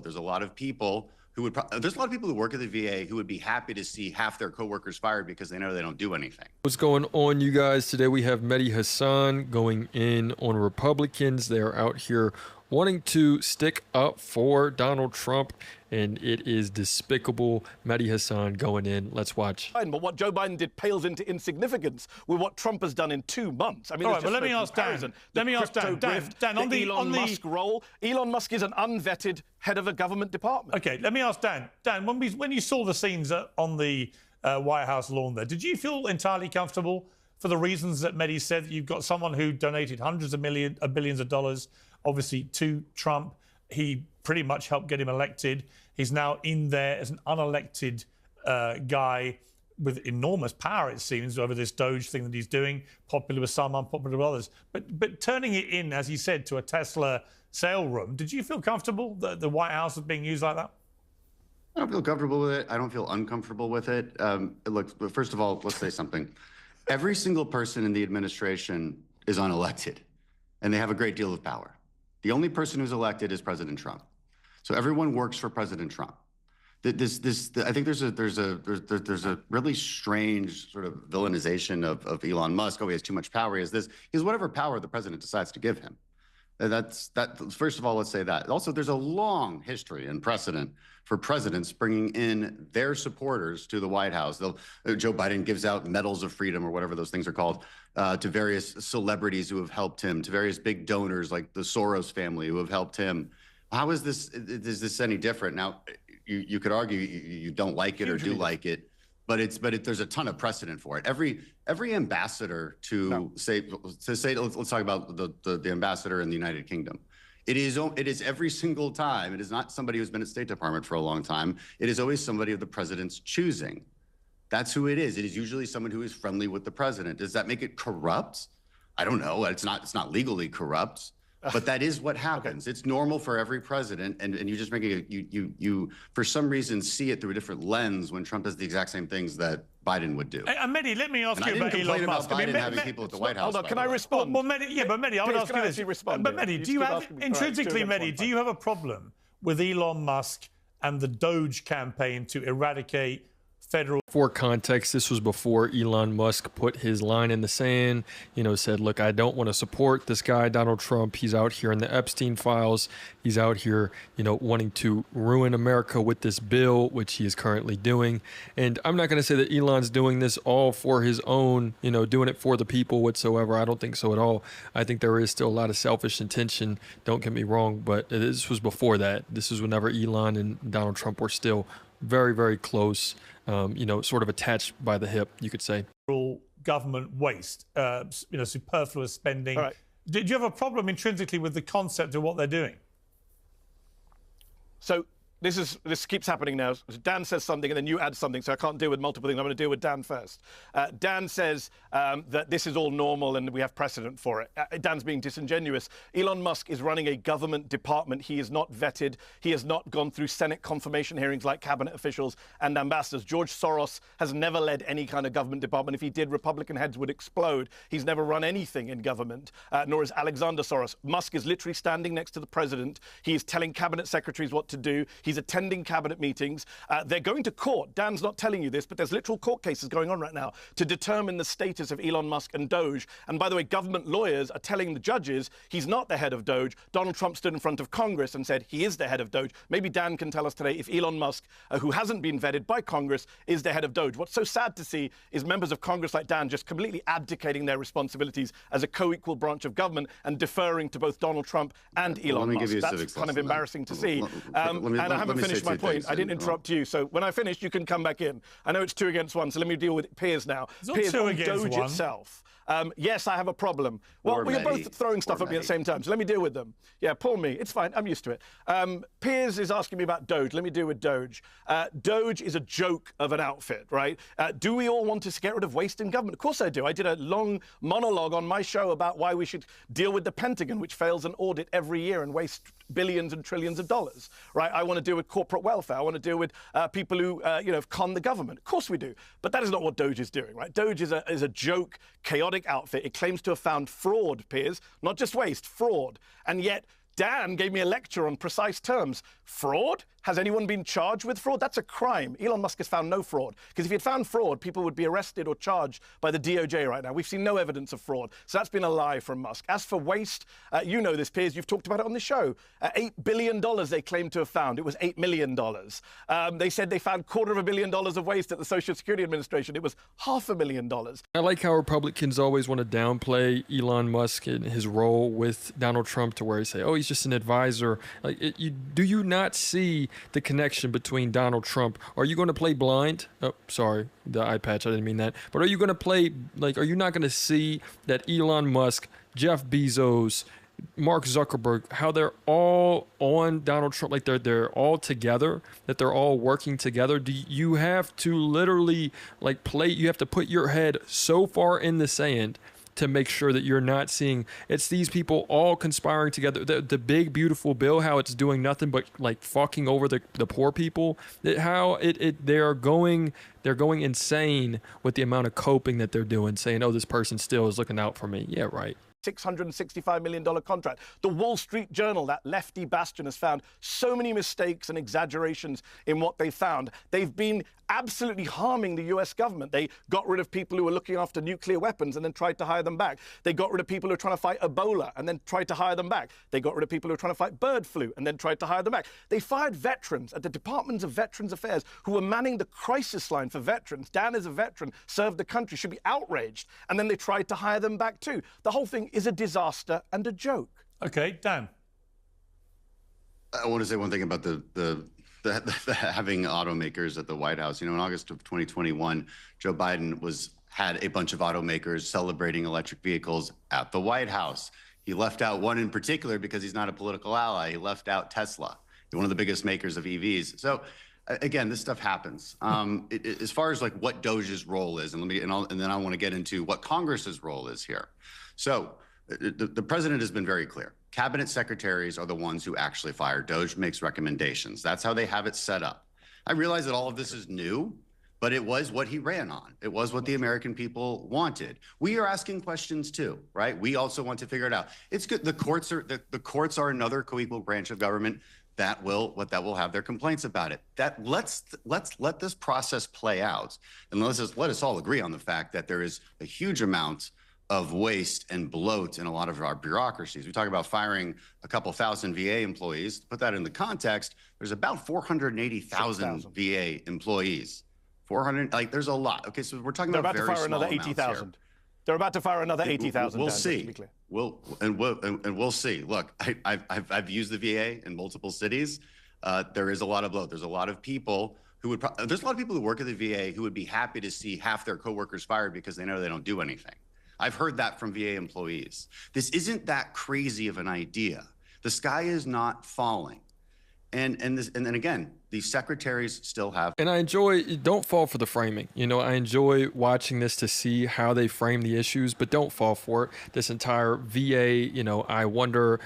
There's a lot of people who would, there's a lot of people who work at the VA who would be happy to see half their coworkers fired because they know they don't do anything. What's going on, you guys? Today we have Mehdi Hasan going in on Republicans. They're out here wanting to stick up for Donald Trump, and it is despicable. Mehdi Hasan going in. Let's watch. But what Joe Biden did pales into insignificance with what Trump has done in 2 months. I mean, all right, well, let me ask Dan. Let me ask Dan. Dan, on the Elon Musk role. Elon Musk is an unvetted head of a government department. Okay, let me ask Dan. Dan, when you saw the scenes on the White House lawn there, did you feel entirely comfortable for the reasons that Mehdi said? You've got someone who donated hundreds of billions of dollars, obviously, to Trump. He pretty much helped get him elected. He's now in there as an unelected guy with enormous power, it seems, over this DOGE thing that he's doing, popular with some, unpopular with others. But turning it in, as he said, to a Tesla sale room, did you feel comfortable that the White House was being used like that? I don't feel comfortable with it. I don't feel uncomfortable with it. Look, first of all, let's say something. Every single person in the administration is unelected, and they have a great deal of power. The only person who's elected is President Trump. So everyone works for President Trump. I think there's a really strange sort of villainization of Elon Musk. Oh, he has too much power. He has this. He has whatever power the president decides to give him. First of all, let's say that. Also, there's a long history and precedent for presidents bringing in their supporters to the White House. Joe Biden gives out medals of freedom or whatever those things are called to various celebrities who have helped him, to various big donors like the Soros family who have helped him. How is this any different? Now, you could argue you don't like it or do like it, but there's a ton of precedent for it. Every ambassador let's talk about the ambassador in the United Kingdom. It is every single time. It is not somebody who's been at State Department for a long time. It is always somebody of the president's choosing. That's who it is. It is usually someone who is friendly with the president. Does that make it corrupt? I don't know. It's not legally corrupt. But that is what happens. Okay. It's normal for every president, and you just making you for some reason see it through a different lens when Trump does the exact same things that Biden would do. Mehdi, let me ask you about Elon Musk. Biden having people at the White House. Hold on, can I respond? Well, Mehdi, but Mehdi, I would ask you this. Respond, but Mehdi, do you have intrinsically, Mehdi, do you have a problem with Elon Musk and the DOGE campaign to eradicate federal? For context, this was before Elon Musk put his line in the sand, said, look, I don't want to support this guy, Donald Trump. He's out here in the Epstein files. He's out here, wanting to ruin America with this bill, which he is currently doing. And I'm not going to say that Elon's doing this all for his own, doing it for the people whatsoever. I don't think so at all. I think there is still a lot of selfish intention. Don't get me wrong, but this was before that. This is whenever Elon and Donald Trump were still very, very close, sort of attached by the hip, you could say. Government waste, superfluous spending. Right. Did you have a problem intrinsically with the concept of what they're doing? So this keeps happening now. Dan says something and then you add something, so I can't deal with multiple things. I'm going to deal with Dan first. Dan says that this is all normal and we have precedent for it. Dan's being disingenuous. Elon Musk is running a government department. He is not vetted. He has not gone through Senate confirmation hearings like cabinet officials and ambassadors. George Soros has never led any kind of government department. If he did, Republican heads would explode. He's never run anything in government, nor is Alexander Soros. Musk is literally standing next to the president. He is telling cabinet secretaries what to do. He's attending cabinet meetings. They're going to court. Dan's not telling you this, but there's literal court cases going on right now to determine the status of Elon Musk and DOGE. And by the way, government lawyers are telling the judges he's not the head of DOGE. Donald Trump stood in front of Congress and said he is the head of DOGE. Maybe Dan can tell us today if Elon Musk, who hasn't been vetted by Congress, is the head of DOGE. What's so sad to see is members of Congress like Dan just completely abdicating their responsibilities as a co-equal branch of government and deferring to both Donald Trump and Elon Musk. That's kind of embarrassing to see. And I haven't finished my point. I didn't interrupt you. So when I finish, you can come back in. I know it's 2 against 1, so let me deal with Piers now. Piers, on DOGE itself. Yes, I have a problem. Well, we're both throwing stuff at me at the same time, so let me deal with them. Yeah, poor me. It's fine. I'm used to it. Piers is asking me about DOGE. Let me deal with DOGE. DOGE is a joke of an outfit, right? Do we all want to get rid of waste in government? Of course I do. I did a long monologue on my show about why we should deal with the Pentagon, which fails an audit every year and wastes billions and trillions of dollars, right? I want to deal with corporate welfare. I want to deal with people who, con the government. Of course we do. But that is not what DOGE is doing, right? DOGE is a joke, chaotic outfit. It claims to have found fraud, Piers, not just waste, fraud. And yet Dan gave me a lecture on precise terms. Fraud? Has anyone been charged with fraud? That's a crime. Elon Musk has found no fraud. Because if he had found fraud, people would be arrested or charged by the DOJ right now. We've seen no evidence of fraud. So that's been a lie from Musk. As for waste, you know this, Piers. You've talked about it on the show. $8 billion they claimed to have found. It was $8 million. They said they found $250 million of waste at the Social Security Administration. It was $500,000. I like how Republicans always want to downplay Elon Musk and his role with Donald Trump to where they say, oh, he's just an advisor. Like, do you not see the connection between Donald Trump? Are you going to play blind? Oh, sorry, the eye patch, I didn't mean that. But are you going to play, like, are you not going to see that Elon Musk, Jeff Bezos, Mark Zuckerberg, how they're all on Donald Trump, like they're all together, that they're all working together? Do you have to literally like you have to put your head so far in the sand to make sure that you're not seeing it's these people all conspiring together. The big beautiful bill, how it's doing nothing but like fucking over the poor people. They're going insane with the amount of coping that they're doing, saying, oh, this person still is looking out for me. Yeah, right. $665 million contract. The Wall Street Journal, that lefty bastion, has found so many mistakes and exaggerations in what they found. They've been absolutely harming the US government. They got rid of people who were looking after nuclear weapons and then tried to hire them back. They got rid of people who were trying to fight Ebola and then tried to hire them back. They got rid of people who were trying to fight bird flu and then tried to hire them back. They fired veterans at the Department of Veterans Affairs who were manning the crisis line for veterans. Dan is a veteran, served the country, should be outraged. And then they tried to hire them back too. The whole thing is a disaster and a joke. Okay, Dan. I want to say one thing about the having automakers at the White House. You know, in August of 2021, Joe Biden had a bunch of automakers celebrating electric vehicles at the White House. He left out one in particular because he's not a political ally. He left out Tesla, one of the biggest makers of EVs. So again, this stuff happens. As far as like what DOGE's role is, and then I want to get into what Congress's role is here. So the president has been very clear. Cabinet secretaries are the ones who actually fire. DOGE makes recommendations. That's how they have it set up. I realize that all of this is new, but it was what he ran on. It was what the American people wanted. We are asking questions too, right? We also want to figure it out. It's good. The courts are another co-equal branch of government that will have their complaints about it. Let's let this process play out, and let us all agree on the fact that there is a huge amount of waste and bloat in a lot of our bureaucracies. We talk about firing a couple thousand VA employees. To put that in the context, there's about 480,000 VA employees. 400, like there's a lot. Okay, so we're talking about very small amounts here. They're about to fire another 80,000. They're about to fire another 80,000. We'll see. We'll see. Look, I've used the VA in multiple cities. There is a lot of bloat. There's a lot of people who there's a lot of people who work at the VA who would be happy to see half their coworkers fired because they know they don't do anything. I've heard that from VA employees. This isn't that crazy of an idea. The sky is not falling. And then again, these secretaries still have. And I enjoy, don't fall for the framing. You know, I enjoy watching this to see how they frame the issues, but don't fall for it. This entire VA, you know, I wonder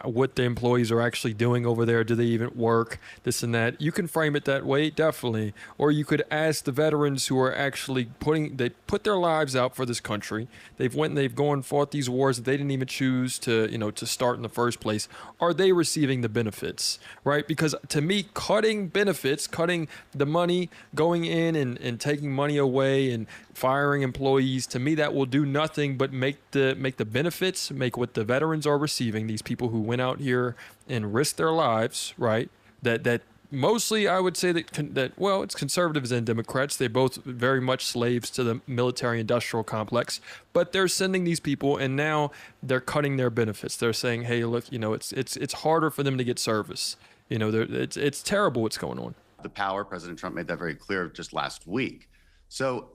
what the employees are actually doing over there. Do they even work? This and that. You can frame it that way, definitely. Or you could ask the veterans who are actually they put their lives out for this country. They've gone and fought these wars that they didn't even choose to, you know, to start in the first place. Are they receiving the benefits, right? Because to me, cutting benefits, cutting the money, going in and taking money away and firing employees, to me that will do nothing but make the benefits, make what the veterans are receiving, these people who went out here and risked their lives, right? That mostly I would say that well, it's conservatives and Democrats. They're both very much slaves to the military industrial complex, but they're sending these people and now they're cutting their benefits. They're saying, hey, look, you know, it's harder for them to get service. You know, it's terrible what's going on. The power, President Trump made that very clear just last week. So,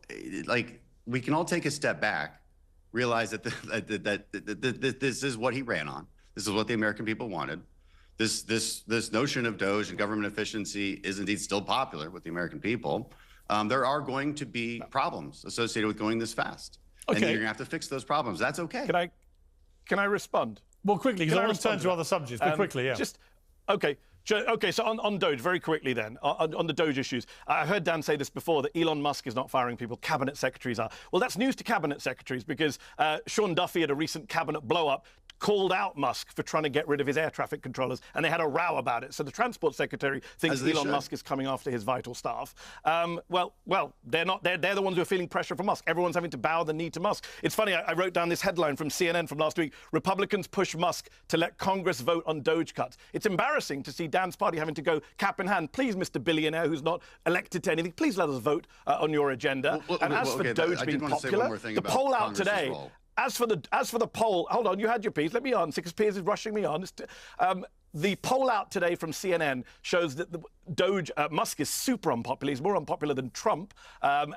like, we can all take a step back, realize that this is what he ran on. This is what the American people wanted. This notion of DOGE and government efficiency is indeed still popular with the American people. There are going to be problems associated with going this fast. Okay. And you're going to have to fix those problems. That's okay. Can I respond? Well, quickly, because I want to turn to other subjects, but quickly, yeah. Okay, so on DOGE, very quickly then, on the DOGE issues, I heard Dan say this before, that Elon Musk is not firing people, cabinet secretaries are. Well, that's news to cabinet secretaries because Sean Duffy at a recent cabinet blow-up called out Musk for trying to get rid of his air traffic controllers, and they had a row about it. So the transport secretary thinks Elon Musk is coming after his vital staff. Well, they're not. They're the ones who are feeling pressure from Musk. Everyone's having to bow the knee to Musk. It's funny. I wrote down this headline from CNN from last week: Republicans push Musk to let Congress vote on DOGE cuts. It's embarrassing to see Dan's party having to go cap in hand. Please, Mr. Billionaire, who's not elected to anything, please let us vote on your agenda. And as for DOGE being popular, the poll out today. As for the poll, hold on, you had your piece. Let me answer because Piers is rushing me on. The poll out today from CNN shows that the DOGE, Musk is super unpopular. He's more unpopular than Trump.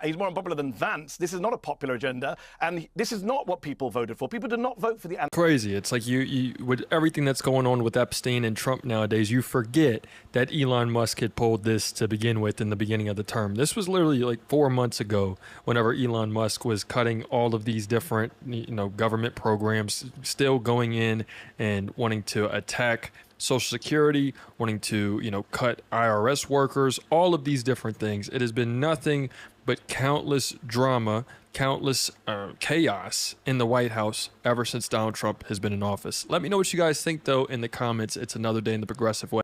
He's more unpopular than Vance. This is not a popular agenda, and this is not what people voted for. People did not vote for the... Crazy. It's like you with everything that's going on with Epstein and Trump nowadays, you forget that Elon Musk had pulled this to begin with in the beginning of the term. This was literally like 4 months ago whenever Elon Musk was cutting all of these different, government programs, still going in and wanting to attack Social Security, wanting to, cut IRS workers, all of these different things. It has been nothing but countless drama, countless chaos in the White House ever since Donald Trump has been in office. Let me know what you guys think, though, in the comments. It's another day in the progressive way.